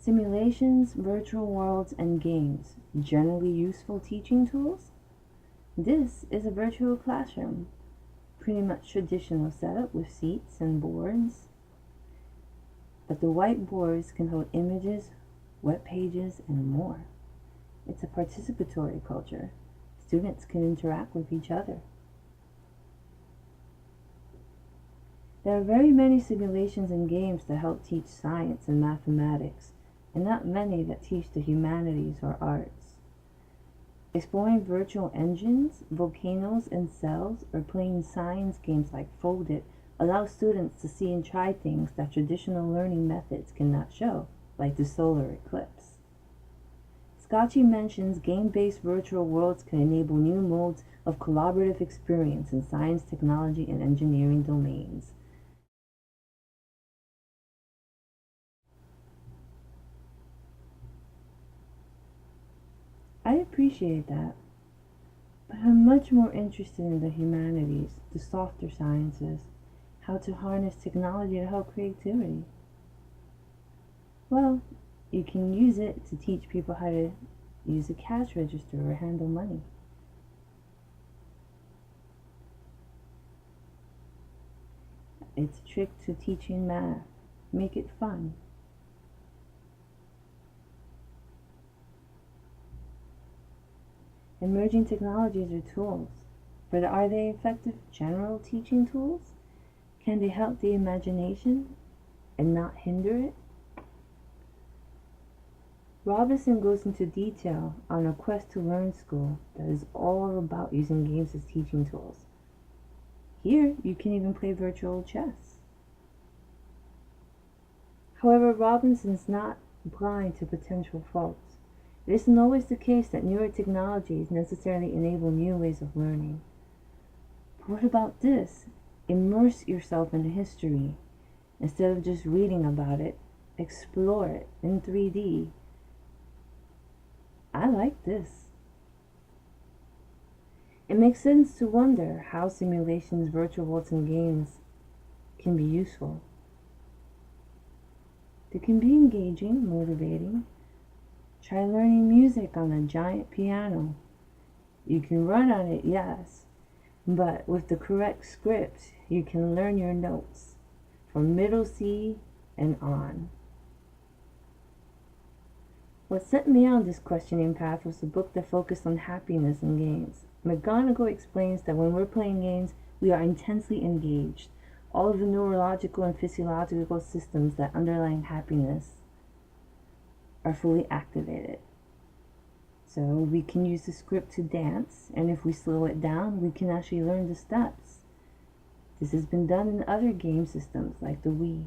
Simulations, virtual worlds, and games, generally useful teaching tools? This is a virtual classroom, pretty much traditional setup with seats and boards, but the whiteboards can hold images, web pages, and more. It's a participatory culture. Students can interact with each other. There are very many simulations and games that help teach science and mathematics, and not many that teach the humanities or arts. Exploring virtual engines, volcanoes, and cells, or playing science games like Fold It allows students to see and try things that traditional learning methods cannot show, like the solar eclipse. Scotchy mentions game-based virtual worlds can enable new modes of collaborative experience in science, technology, and engineering domains. I appreciate that, but I'm much more interested in the humanities, the softer sciences, how to harness technology to help creativity. Well, you can use it to teach people how to use a cash register or handle money. It's a trick to teaching math. Make it fun. Emerging technologies are tools, but are they effective general teaching tools? Can they help the imagination and not hinder it? Robinson goes into detail on a quest to learn school that is all about using games as teaching tools. Here, you can even play virtual chess. However, Robinson's not blind to potential faults. It isn't always the case that newer technologies necessarily enable new ways of learning. But what about this? Immerse yourself in history. Instead of just reading about it, explore it in 3D. I like this. It makes sense to wonder how simulations, virtual worlds, and games can be useful. They can be engaging, motivating. Try learning music on a giant piano. You can run on it, yes, but with the correct script, you can learn your notes from middle C and on. What set me on this questioning path was a book that focused on happiness in games. McGonagall explains that when we're playing games, we are intensely engaged. All of the neurological and physiological systems that underlie happiness are fully activated. So we can use the script to dance, and if we slow it down, we can actually learn the steps. This has been done in other game systems like the Wii.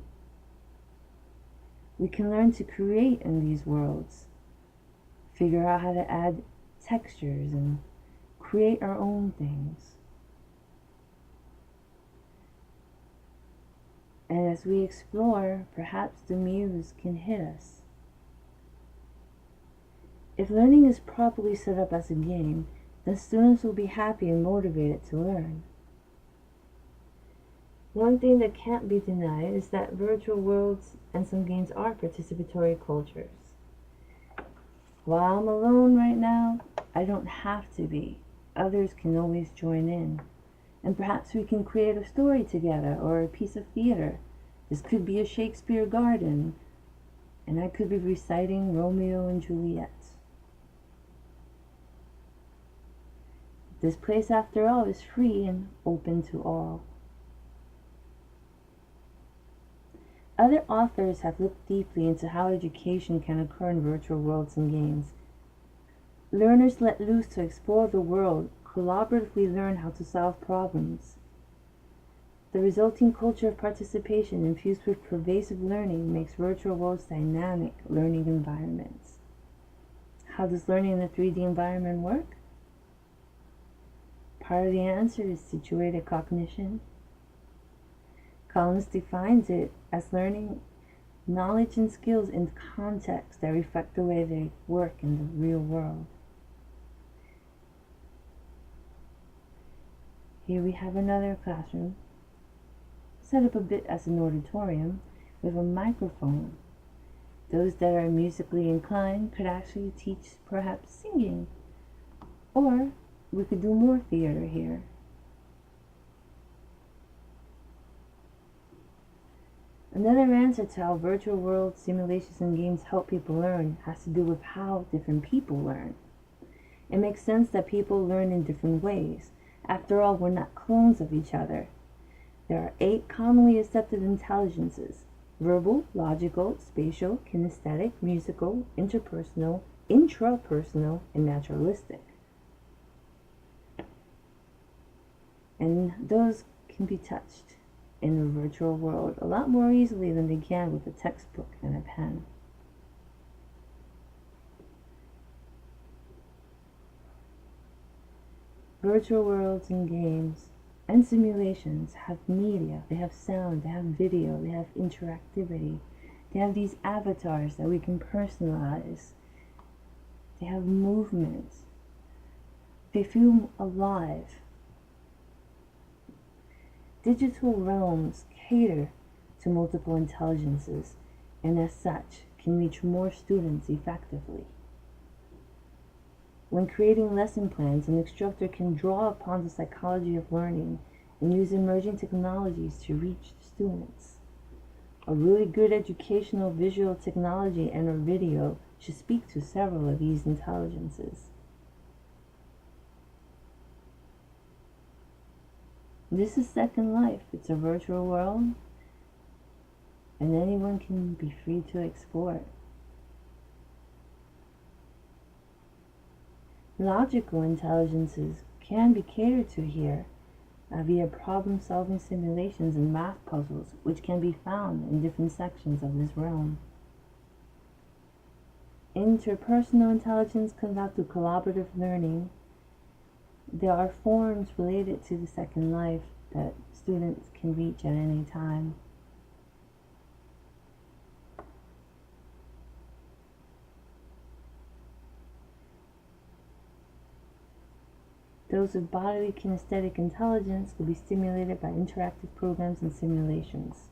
We can learn to create in these worlds, figure out how to add textures and create our own things. And as we explore, perhaps the muse can hit us. If learning is properly set up as a game, then students will be happy and motivated to learn. One thing that can't be denied is that virtual worlds and some games are participatory cultures. While I'm alone right now, I don't have to be. Others can always join in. And perhaps we can create a story together or a piece of theater. This could be a Shakespeare garden, and I could be reciting Romeo and Juliet. This place, after all, is free and open to all. Other authors have looked deeply into how education can occur in virtual worlds and games. Learners let loose to explore the world, collaboratively learn how to solve problems. The resulting culture of participation infused with pervasive learning makes virtual worlds dynamic learning environments. How does learning in a 3D environment work? Part of the answer is situated cognition. Collins defines it as learning knowledge and skills in context that reflect the way they work in the real world. Here we have another classroom, set up a bit as an auditorium with a microphone. Those that are musically inclined could actually teach perhaps singing. Or we could do more theater here. Another answer to how virtual world simulations and games help people learn has to do with how different people learn. It makes sense that people learn in different ways. After all, we're not clones of each other. There are 8 commonly accepted intelligences: verbal, logical, spatial, kinesthetic, musical, interpersonal, intrapersonal, and naturalistic. And those can be touched in the virtual world a lot more easily than they can with a textbook and a pen. Virtual worlds and games and simulations have media, they have sound, they have video, they have interactivity. They have these avatars that we can personalize. They have movement. They feel alive. Digital realms cater to multiple intelligences and as such can reach more students effectively. When creating lesson plans, an instructor can draw upon the psychology of learning and use emerging technologies to reach students. A really good educational visual technology and a video should speak to several of these intelligences. This is Second Life. It's a virtual world, and anyone can be free to explore it. Logical intelligences can be catered to here via problem-solving simulations and math puzzles, which can be found in different sections of this realm. Interpersonal intelligence comes out through collaborative learning. There are forms related to the Second Life that students can reach at any time. Those with bodily kinesthetic intelligence will be stimulated by interactive programs and simulations.